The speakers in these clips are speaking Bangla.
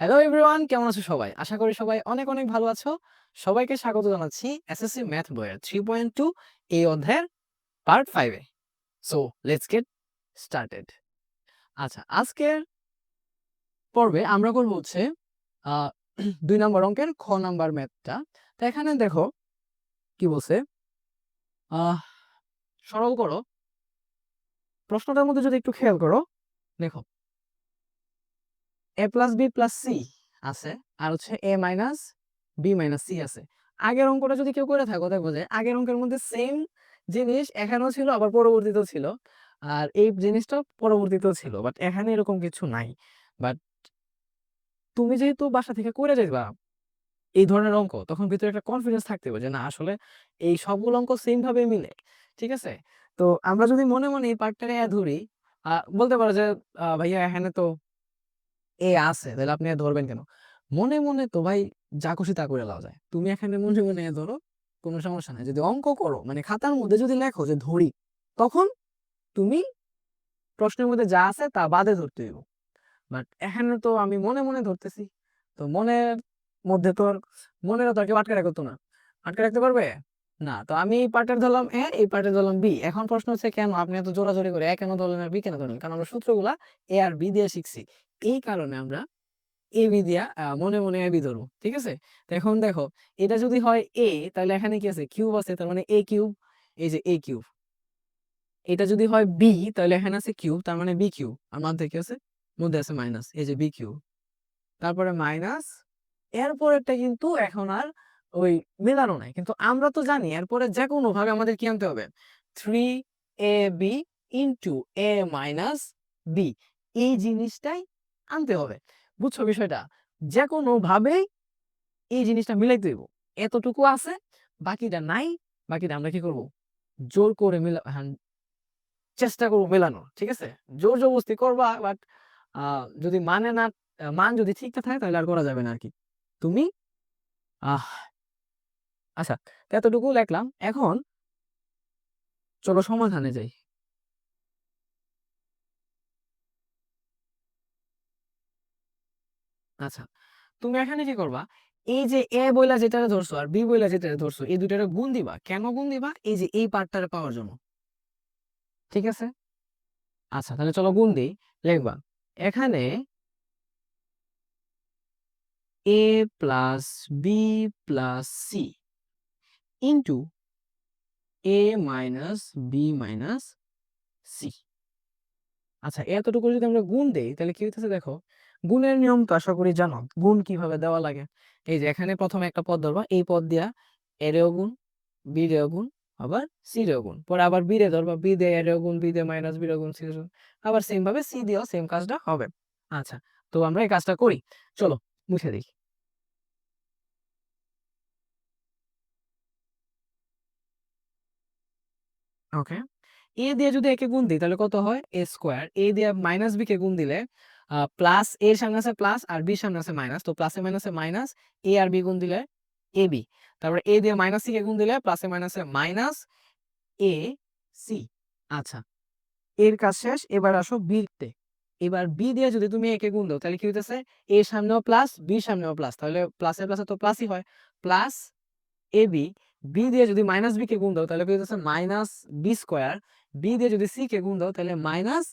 হ্যালো এভরিওয়ান, কেমন আছো সবাই? আশা করি সবাই অনেক অনেক ভালো আছো। সবাইকে স্বাগত জানাচ্ছি এসএসসি ম্যাথ বইয়ের 3.2 এই অধ্যায়ের part 5 A. So let's get started. আচ্ছা, আজকের পর্বে আমরা করব হচ্ছে আ 2 নম্বর অঙ্কের খ নাম্বার ম্যাথটা। তো এখানে দেখো কি বলছে, আহ সরল করো। প্রশ্নটার মধ্যে যদি একটু খেয়াল করো, দেখো a plus B plus C আছে, আর হচ্ছে a minus B minus C আছে। আগের অঙ্কটা যদি কেউ করে থাকো, দেখবো যে আগের অঙ্কের মধ্যে সেম জিনিস এখানেও ছিল, আবার পরবর্তীতেও ছিল, আর এই জিনিসটা পরবর্তীতেও ছিল, বাট এখানে এরকম কিছু নাই। বাট তুমি যেহেতু বাসা থেকে করে যাইবা এই ধরনের অঙ্ক, তখন ভিতরে একটা কনফিডেন্স থাকতে হবে যে না, আসলে এই সবগুলো অঙ্ক সেম ভাবে মিলে। ঠিক আছে? তো আমরা যদি মনে মনে এই পার্টটারে ধরি, বলতে পারো যে ভাইয়া এখানে তো এ আছে, তাহলে আপনি আর ধরবেন কেন? মনে মনে তো ভাই যা খুশি তা করে দেওয়া যায়। তুমি এখানে মনে মনে ধরো, কোনো সমস্যা নাই। যদি অঙ্ক করো, মানে খাতার মধ্যে যদি লেখো যে ধরি, তখন তুমি প্রশ্নের মধ্যে যা আছে তা বাদে ধরতে হইব। বাট এখানে তো আমি মনে মনে ধরতেছি, তো মনের মধ্যে তো আর মনের তো আর কেউ আটকে রাখতো না। আটকে রাখতে পারবে না। তো আমি এই পার্টের ধরলাম এ, এই পার্টের ধরলাম বি। এখন প্রশ্ন হচ্ছে কেন আপনি এত জোরাজোরি করে এ কেন ধরলেন আর বি কেন ধরলেন? কারণ আমরা সূত্রগুলা এ আর বি দিয়ে শিখছি। এই কারণে আমরা এ বি দিয়া মনে মনে এ বি ধরবো। ঠিক আছে? তো এখন দেখো, এটা যদি হয় এ, তাহলে এখানে কি আছে? কিউব আছে, তার মানে এ কিউব। এই যে এ কিউব। এটা যদি হয় বি, তাহলে এখানে আছে কিউব, তার মানে বি কিউব। আর মধ্যে কি আছে? মধ্যে আছে মাইনাস, এই যে বি কিউব। তারপরে মাইনাস, এরপরেরটা কিন্তু এখন আর ওই মেলানো নাই, কিন্তু আমরা তো জানি এরপরে যে কোনো ভাবে আমাদের কি আনতে হবে? 3ab into A minus B, এই জিনিসটাই আনতে হবে। বুঝছো বিষয়টা? যে কোনো ভাবে এই জিনিসটা মিলাইতে হইব। এতটুকু আছে, বাকিটা নাই। বাকিটা আমরা কি করব? জোর করে হ্যাঁ, চেষ্টা করবো মেলানোর। ঠিক আছে? জোর জবরদস্তি করবা, বাট যদি মানে না, মান যদি ঠিকঠাক থাকে, তাহলে আর করা যাবে না আর কি। তুমি আহ আচ্ছা, তো এতটুকু লেখলাম। এখন চলো সমাধানে যাই। আচ্ছা, তুমি এখানে কি করবা? এই যে এ বইলা যেটা ধরছো আর বি বইলা যেটা ধরছো, এই দুইটারে গুণ দিবা। কেন গুণ দিবা? এই যে এই পার্টটারে পাওয়ার জন্য। ঠিক আছে? আচ্ছা, তাহলে চলো গুণ দিই। লিখবা এখানে A plus B plus C into A minus B minus C. আচ্ছা, এতটুকু যদি আমরা গুণ দেই, তাহলে কি হইতেছে দেখো। গুণের নিয়ম তো আশা করি জানো, গুণ কিভাবে দেওয়া লাগে। এই যে এখানে প্রথমে একটা পদ ধরবা, এই পদ দিয়া এ রেও গুণ, বি রেও গুণ, আবার সি রেও গুণ, পরে আবার বি রে ধরবা, বি দিয়ে এ রেও গুণ, বি দিয়ে মাইনাস বি রেও গুণ, সি রেও গুণ, আবার সেম ভাবে সি দিয়েও সেম কাজটা হবে। আচ্ছা, তো আমরা এই কাজটা করি। চলো মুছে দিই। ওকে, এ দিয়ে যদি একে গুণ দিই, তাহলে কত হয়? এ স্কোয়ার। এ দিয়ে মাইনাস বি কে গুণ দিলে প্লাস, এর সামনে আছে প্লাস আর বির সামনে আছে মাইনাস, তো প্লাসে মাইনাসে মাইনাস। এ আর বি গুণ দিলে এ বি। তারপরে এ দিয়ে মাইনাস সি কে গুণ দিলে প্লাসে মাইনাসে মাইনাস এ সি। আচ্ছা, এর কাজ শেষ। এবার আসো বিতে। এবার বি দিয়ে যদি তুমি একে গুণ দাও, তাহলে কি হইতেছে? এর সামনেও প্লাস, বির সামনেও প্লাস, তাহলে প্লাসে প্লাসে তো প্লাসই হয়। Plus A B. বি দিয়ে যদি মাইনাস বি কে গুণ দাও, তাহলে হচ্ছে মাইনাস বি স্কোয়ার। বি দিয়ে যদি সি কে গুণ দাও, তাহলে মাইনাস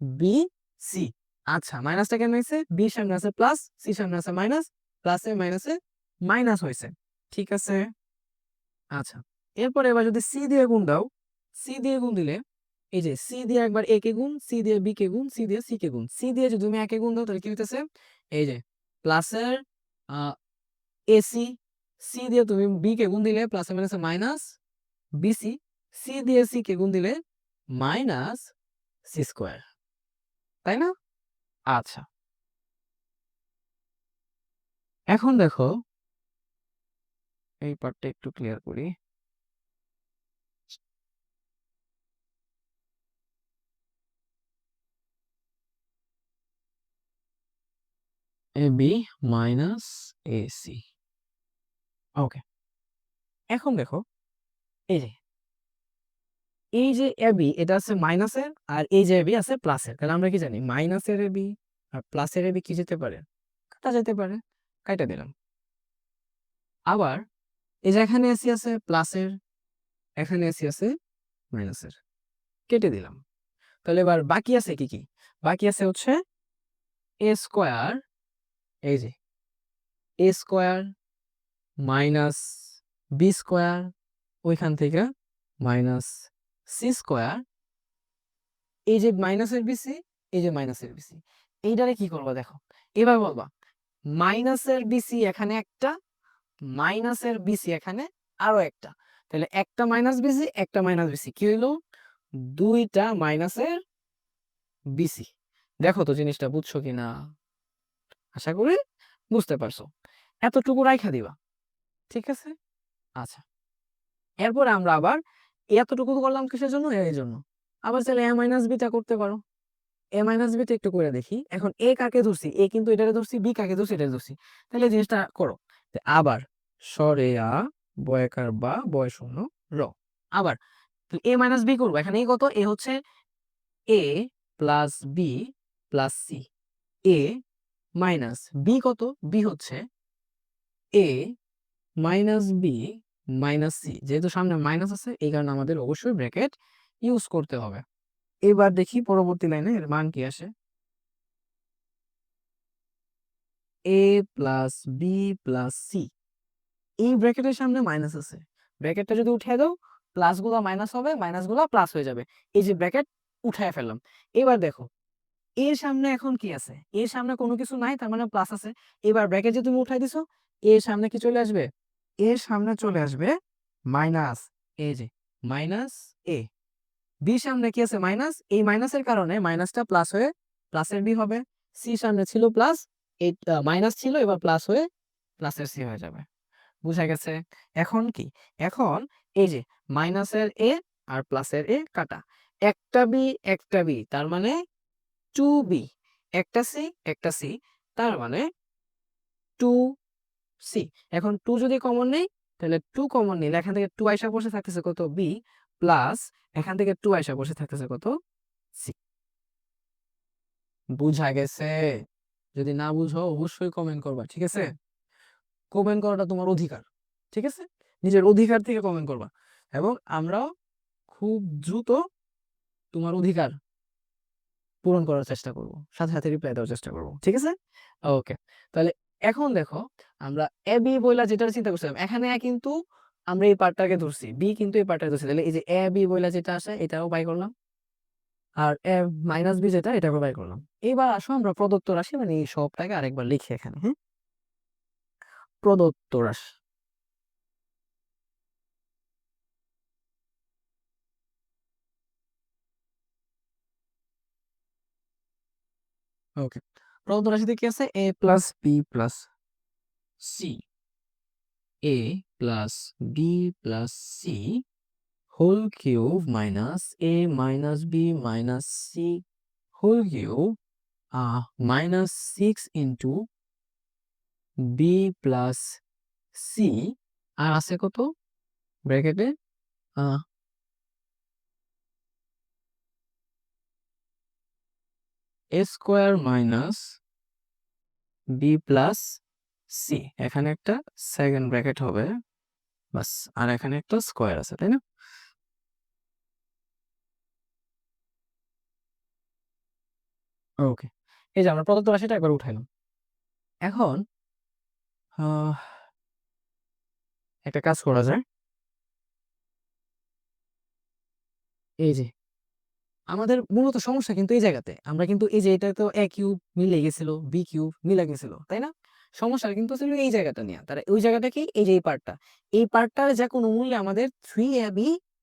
বি সি। আচ্ছা, মাইনাসটা কেন হয়েছে? বি সামনে আছে প্লাস, সি সামনে আছে মাইনাস, প্লাসে মাইনাসে মাইনাস হয়েছে। ঠিক আছে? আচ্ছা, এরপরে এবার যদি সি দিয়ে গুণ দাও, সি দিয়ে গুণ দিলে এই যে সি দিয়ে একবার এ কে গুণ, সি দিয়ে বি কে গুণ, সি দিয়ে সি কে গুণ। সি দিয়ে যদি তুমি একে গুণ দাও, তাহলে কি হইতেছে? এই যে প্লাসের এসি। সি দিয়ে তুমি বি কে গুণ দিলে প্লাসে মাইনাসে মাইনাস বিসি। সি দিয়ে সি কে গুণ দিলে মাইনাস সি স্কোয়ার। তাই না? আচ্ছা, এখন দেখো এই পার্টটা একটু ক্লিয়ার করি। A B minus A C. ওকে, এখন দেখো এই যে এ বি এটা আছে মাইনাসের, আর এই যে এ বি আছে প্লাসের। তাহলে আমরা কি জানি? মাইনাসের এ বি আর প্লাসের এ বি কি যেতে পারে? কাটা যেতে পারে, কাইটা দিলাম। আবার এই যে এখানে এসি আছে প্লাসের, এখানে এসি আছে মাইনাসের, কেটে দিলাম। তাহলে এবার বাকি আছে কি কি? বাকি আছে হচ্ছে এ স্কোয়ার, এই যে A square minus B square, ওইখান থেকে মাইনাস সি স্কোয়ার, এই যে মাইনাসের বিসি, এই যে মাইনাসের বিসি, এইটারে কি করবা দেখো, এবার বলবা মাইনাসের বিসি এখানে একটা, মাইনাসের বিসি এখানে আরো একটা, তাহলে একটা মাইনাস বিসি একটা মাইনাস বিসি কি হইলো, দুইটা মাইনাসের বিসি। দেখো তো জিনিসটা বুঝছো কিনা, আশা করি বুঝতে পারছো। এতটুকু রাইখা দিবা, ঠিক আছে। আচ্ছা, এরপরে আমরা আবার এতটুকু করলাম কিসের জন্য, এই জন্য। আবার চাইলে এ মাইনাস বিটা করতে পারো, এ মাইনাস বিটা একটু করে দেখি। এখন এ কাকে ধরছি, এ কিন্তু এটারে ধরছি, বি কাকে ধরছি, এটা ধরছি, তাহলে জিনিসটা করো। আবার সরে আ বয়কার বা বয় শূন্য র, আবার এ মাইনাস বি করবো। এখানে এই কত, এ হচ্ছে এ প্লাস বি প্লাস সি, এ মাইনাস বি কত, বি হচ্ছে A minus B minus C, যেহেতু সামনে মাইনাস আছে এই কারণে আমাদের অবশ্যই ব্র্যাকেট ইউজ করতে হবে। এবার দেখি পরবর্তী লাইনে এর মান কি আসে, এ প্লাস বি প্লাস সি, এই ব্র্যাকেটের সামনে মাইনাস আছে, ব্র্যাকেটটা যদি উঠিয়ে দাও প্লাস গুলা মাইনাস হবে, মাইনাস গুলা প্লাস হয়ে যাবে, এই যে ব্র্যাকেট উঠায় ফেললাম। এবার দেখো এর সামনে এখন কি আছে, এর সামনে কোনো কিছু নাই, তার মানে প্লাস আছে। এবার ব্র্যাকেট যে তুমি উঠাই দিছো, এর সামনে কি চলে আসবে, এর সামনে চলে আসবে মাইনাস, এই যে মাইনাস এ, বি সামনে কি আছে মাইনাস, এই মাইনাসের কারণে মাইনাসটা প্লাস হয়ে প্লাসের বি হবে, সি সামনে ছিল প্লাস, এই মাইনাস ছিল এবার প্লাস হয়ে প্লাসের সি হয়ে যাবে। বুঝা গেছে? এখন কি, এখন এই যে মাইনাসের এ আর প্লাসের এ কাটা, একটা বি তার মানে টু বি, একটা সি তার মানে টু সি। এখন টু যদি কমন নেই, তাহলে টু কমন নিলে এখান থেকে টু আইসা বসে থাকতেছে কত, বি, প্লাস এখান থেকে টু আইসা বসে থাকতেছে কত, সি। বুঝা গেছে? যদি না বুঝো অবশ্যই কমেন্ট করবা, ঠিক আছে। কমেন্ট করাটা তোমার অধিকার, ঠিক আছে, নিজের অধিকার থেকে কমেন্ট করবা, এবং আমরাও খুব দ্রুত তোমার অধিকার পূরণ করার চেষ্টা করব, সাথে সাথে রিপ্লাই দেওয়ার চেষ্টা করব, ঠিক আছে। ওকে, তাহলে এখন দেখো আমরা এ বি বইলা যেটা চিন্তা করছিলাম, এখানে কিন্তু আমরা এই পার্টটাকে ধরছি, বি কিন্তু এই পার্টটাকে ধরছি, তাহলে এই যে এ বি বইলা যেটা আসে এটাও বাই করলাম, আর এ মাইনাস বি যেটা এটাকে বাই করলাম। এবার আসো আমরা প্রদত্ত রাশি মানে এই সবটাকে আরেকবার লিখি এখানে, হ্যাঁ, প্রদত্ত রাশি। ওকে, প্রদত্ত রাশিতে কি আছে, A plus B plus C, A plus B plus C whole cube minus A minus B minus C whole cube minus 6 * B plus C, আর আছে কত ব্র্যাকেটে, A square minus B plus C, এখানে একটা সেকেন্ড ব্র্যাকেট হবে বাস, আর এখানে একটা স্কোয়ার আছে, তাই না। ওকে, এই যে আমরা প্রদত্ত রাশিটা একবার উঠাইলাম। এখন আহ, একটা কাজ করা যায়, এই যে আমাদের মূলত সমস্যা কিন্তু এই জায়গাতে, আমরা কিন্তু এই যে এটা তো এ কিউব মিলে গেছিল, বি কিউব মিলে গেছিল, তাই না। সমস্যা কিন্তু ছিল এই জায়গাটা নিয়ে, তারা ওই জায়গাটা কি, এই যে এই পার্টটার যে কোনো মূল্যে আমাদের 3ab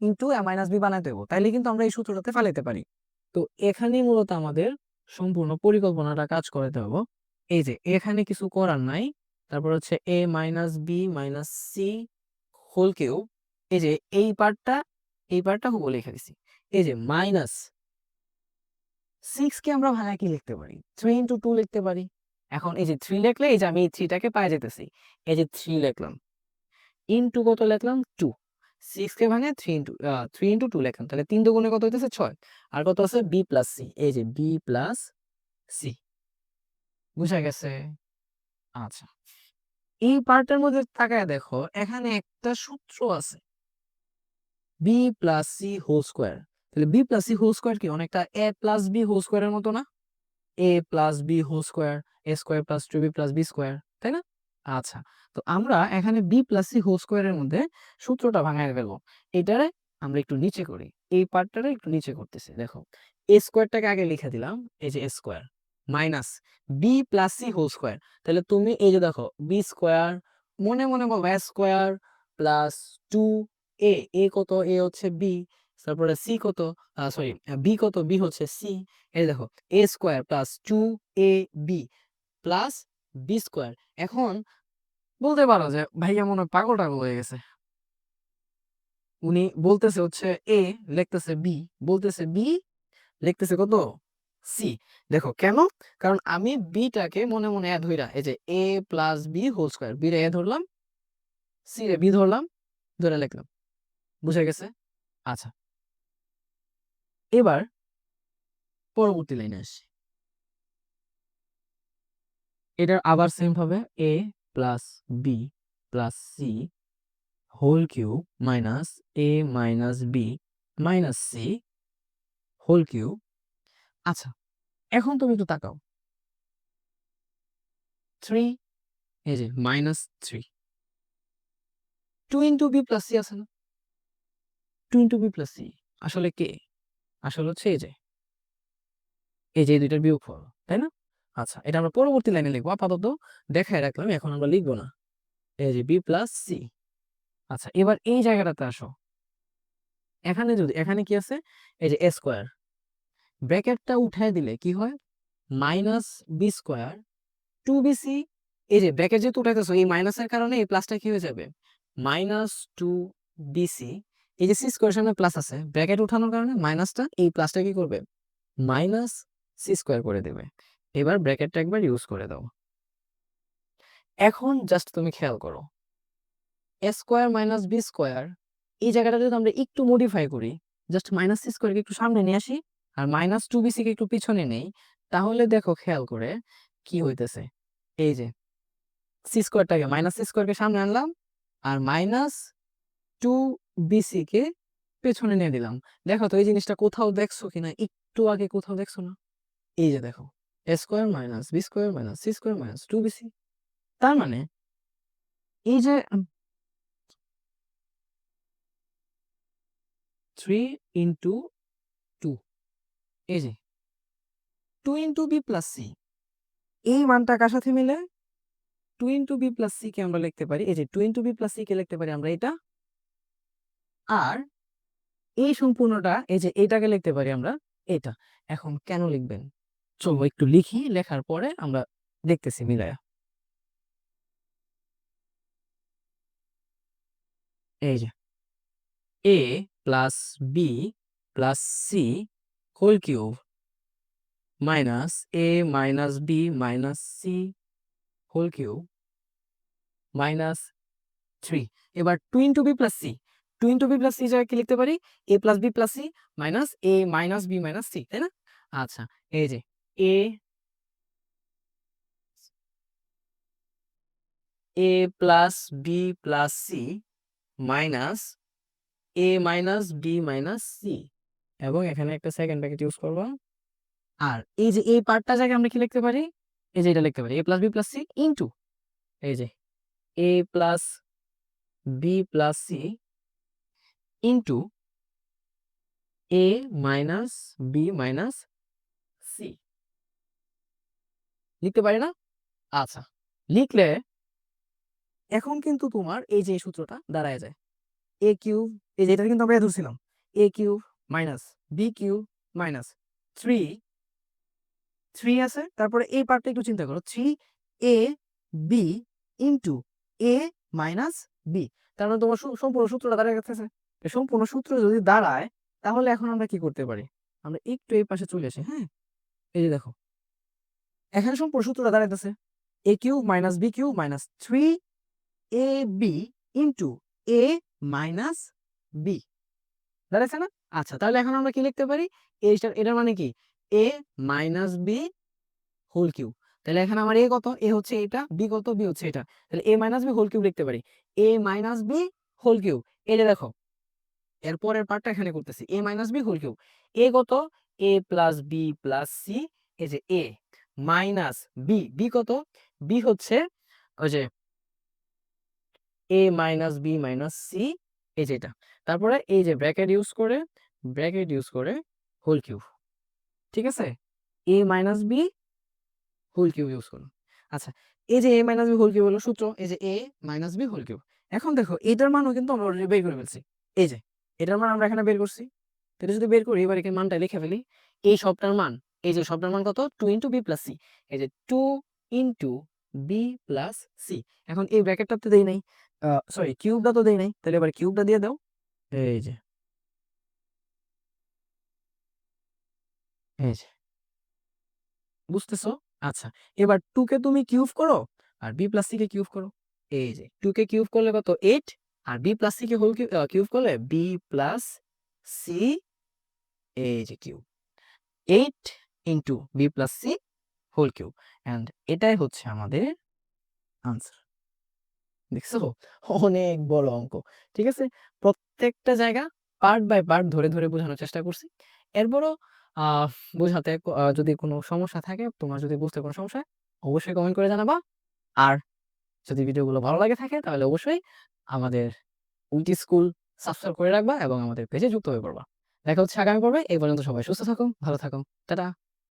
into a minus B বানাতে হবে, তাইলে কিন্তু আমরা এই সূত্রটাতে ফালাইতে পারি। তো এখানেই মূলত আমাদের সম্পূর্ণ পরিকল্পনাটা কাজ করাতে হবে। এই যে এখানে কিছু করার নাই, তারপর হচ্ছে A minus B minus C whole cube, এই যে এই পার্টটা হুবহু লিখে দিছি। এই যে মাইনাস 6 কে আমরা ভাঙা কি লিখতে পারি, 3 * 2 লিখতে পারি। এখন এই যে 3 লিখলে এই যে আমি এই 3টাকে পাই যেতেছি, এই যে 3 লিখলাম, ইনটু কত লিখলাম 2, 6 কে ভাঙে 3 * 2 লিখলাম, তাহলে 3 দুগুণে কত হইতেছে 6, আর কত আছে বি প্লাস সি, এই যে বি প্লাস সি। বুঝা গেছে? আচ্ছা, এই পার্টের মধ্যে তাকায় দেখো, এখানে একটা সূত্র আছে, B plus C whole square. তাহলে B plus C whole square কি অনেকটা এ প্লাস বি হোল স্কোয়ারের মতো না? A plus B whole square, A square plus two B plus B square, তাই না? আচ্ছা, তো আমরা এখানে বি প্লাস সি হোল স্কোয়ারের মধ্যে সূত্রটা ভাঙায় ফেলবো। এটারে আমরা একটু নিচে করি, এই পার্টটারে একটু নিচে করতেছি। দেখো, এ স্কোয়ারটাকে আগে লিখে দিলাম, এই যে A square minus B plus C whole square. তাহলে তুমি এই যে দেখো বি স্কোয়ার, মনে মনে বলবো এ স্কোয়ার প্লাস টু এ, এ কত, এ হচ্ছে বি, তারপরে সি কত, সরি বি কত, বি হচ্ছে সি। এই দেখো A square plus two A B plus B square. এখন বলতে পারো যে ভাইয়া মনে হয় পাগল টাগল হয়ে গেছে, উনি বলতেছে হচ্ছে এ, লিখতেছে বি, বলতেছে বি, লিখতেছে কত, সি। দেখো কেন? কারণ আমি বিটাকে মনে মনে এ ধইরা, এই যে A plus B whole square, B রে এ ধরলাম, সি রে বি ধরলাম, ধরে লিখলাম। বুঝা গেছে? আচ্ছা, এবার পরবর্তী লাইনে আসি। এটার আবার সেম ভাবে A plus B plus C whole cube minus A minus B minus C whole cube. আচ্ছা, এখন তুমি একটু তাকাও, থ্রি, এই যে minus three, two into B plus C আছে না? Two into B plus C আসলে কে? আসলে হচ্ছে এই যে এই দুইটার বিয়োগফল, তাই না? আচ্ছা, এটা আমরা পরবর্তী লাইনে লিখবো, আপাতত দেখায় রাখলাম, এখন আমরা লিখবো না। এই যে বি প্লাস সি। আচ্ছা, এবার এই জায়গাটাতে আসো, এখানে যদি, এখানে কি আছে, এই যে এ স্কোয়ার, ব্র্যাকেটটা উঠায় দিলে কি হয়, minus B square two B C. এই যে ব্র্যাকেট যেহেতু উঠাইতেছো, এই মাইনাসের কারণে এই প্লাসটা কি হয়ে যাবে, মাইনাস টু বি সি। এই যে সি স্কোয়ার সামনে প্লাস আছে, ব্র্যাকেট উঠানোর কারণে মাইনাসটা এই প্লাসটা কি করবে, মাইনাস সি স্কোয়ার করে দেবে। এবার ব্র্যাকেটটা একবার ইউজ করে দাও। এখন জাস্ট তুমি খেয়াল করো, এ স্কোয়ার মাইনাস বি স্কোয়ার, এই জায়গাটা যদি আমরা একটু মডিফাই করি, জাস্ট মাইনাস সি স্কোয়ারকে একটু সামনে নিয়ে আসি আর minus two B C K একটু পিছনে নেই, তাহলে দেখো খেয়াল করে কি হইতেছে। এই যে সি স্কোয়ারটাকে, মাইনাস সি স্কোয়ারকে সামনে আনলাম আর মাইনাস টু বিসি কে পেছনে নিয়ে দিলাম। দেখো তো এই জিনিসটা কোথাও দেখছো কিনা, একটু আগে কোথাও দেখছো না? এই যে দেখো, A square minus B square minus C square minus two BC. তার মানে এই যে থ্রি ইন্টু টু, এই যে two into B plus C, এই মানটা কার সাথে মিলে, two into B plus C কে আমরা লিখতে পারি, এই যে two into B plus C কে লিখতে পারি আমরা এটা, আর এই সম্পূর্ণটা, এই যে এইটাকে লিখতে পারি আমরা এটা। এখন কেন লিখবেন, চলো একটু লিখি, লেখার পরে আমরা দেখতেছি মিলায়া। এই যে A plus B plus C whole cube minus A minus B minus C whole cube minus three. এবার two into B plus C, two into B plus C জায়গায় কি লিখতে পারি, A plus B plus C minus A minus B minus C, তাই না? আচ্ছা, এই যে A, A plus B plus C minus A minus B minus C, এবং এখানে একটা সেকেন্ড ব্র্যাকেট ইউজ করবো। আর এই যে এই পার্টটা জায়গায় আমরা কি লিখতে পারি, এই যে এটা লিখতে পারি A plus B plus C into, এই যে A plus B plus C into A minus B minus C, লিখতে পারি না? আচ্ছা, লিখলে এখন কিন্তু তোমার এই যে সূত্রটা দাঁড়ায় যায়, এ কিউব, এই যে এটা কিন্তু আমরা ধরছিলাম, A cube minus B cube minus three, three আছে, তারপরে এই পার্টটা একটু চিন্তা করো, three A B into A minus B. তার মানে তোমার সম্পূর্ণ সূত্রটা দাঁড়ায় গেছে। এই সম্পূর্ণ সূত্র যদি দাঁড়ায়, তাহলে এখন আমরা কি করতে পারি, আমরা একটু এই পাশে চলে আসি, হ্যাঁ। এই যে দেখো, এখানে সম্পূর্ণ সূত্রটা দাঁড়াইতেছে, A cube minus B cube minus three A B into A minus B, দাঁড়াচ্ছে না? আচ্ছা, তাহলে এখন আমরা কি লিখতে পারি, এটার মানে কি, এ মাইনাস বি হোল কিউব। তাহলে এখানে আমার এ কত, এ হচ্ছে এটা, বি কত, বি হচ্ছে এটা, তাহলে A minus B whole cube লিখতে পারি, A minus B whole cube. এটা দেখো এর পরের পার্টটা এখানে করতেছি, A minus B whole cube. A কত, A plus B plus C, এই যে এ মাইনাস বি, বি কত, বি হচ্ছে ওই যে A minus B minus C, এই যেটা, তারপরে এই যে ব্র্যাকেট ইউজ করে হোল কিউব, ঠিক আছে, A minus B whole cube use করুন। আচ্ছা, এই যে A minus B whole cube হলো সূত্র, এই যে A minus B whole cube. এখন দেখো এটার মানও কিন্তু আমরা already বের করে ফেলছি, এই যে এটার মান আমরা এখানে বের করছি। তো এটা যদি বের করি এবার এখানে মানটা লিখে ফেলি, এই সবটার মান, এই যে সবটার মান কত, 2 ইন্টু বি প্লাস সি, এই যে 2 ইন্টু বি প্লাস সি। এখন এই ব্র্যাকেটটা তো দেই নাই, সরি কিউবটা তো দেই নাই, তাহলে এবার কিউবটা দিয়ে দাও, এই যে এই যে বুঝতেছো? আচ্ছা, এবার 2 কে তুমি কিউব করো আর বি প্লাস সি কে কিউব করো, এই যে 2 কে কিউব করলে কত 8, আর বি প্লাস সি কে হোল কিউব করলে বি প্লাস সি, এই যে cube, 8 into B plus C whole cube, and এটাই হচ্ছে আমাদের আনসার। দেখছো, অনেক বড় অঙ্ক, ঠিক আছে, প্রত্যেকটা জায়গা পার্ট বাই পার্ট ধরে ধরে বোঝানোর চেষ্টা করছি। এরপরও আহ বোঝাতে যদি কোনো সমস্যা থাকে, তোমার যদি বুঝতে কোনো সমস্যা হয়, অবশ্যই কমেন্ট করে জানাবা। আর যদি ভিডিওগুলো ভালো লাগে থাকে তাহলে অবশ্যই আমাদের উইটি স্কুল সাবস্ক্রাইব করে রাখবা এবং আমাদের পেজে যুক্ত হয়ে পড়বা। দেখা হচ্ছে আগামী পর্বে। এই পর্যন্ত সবাই সুস্থ থাকুন, ভালো থাকুন, টাটা।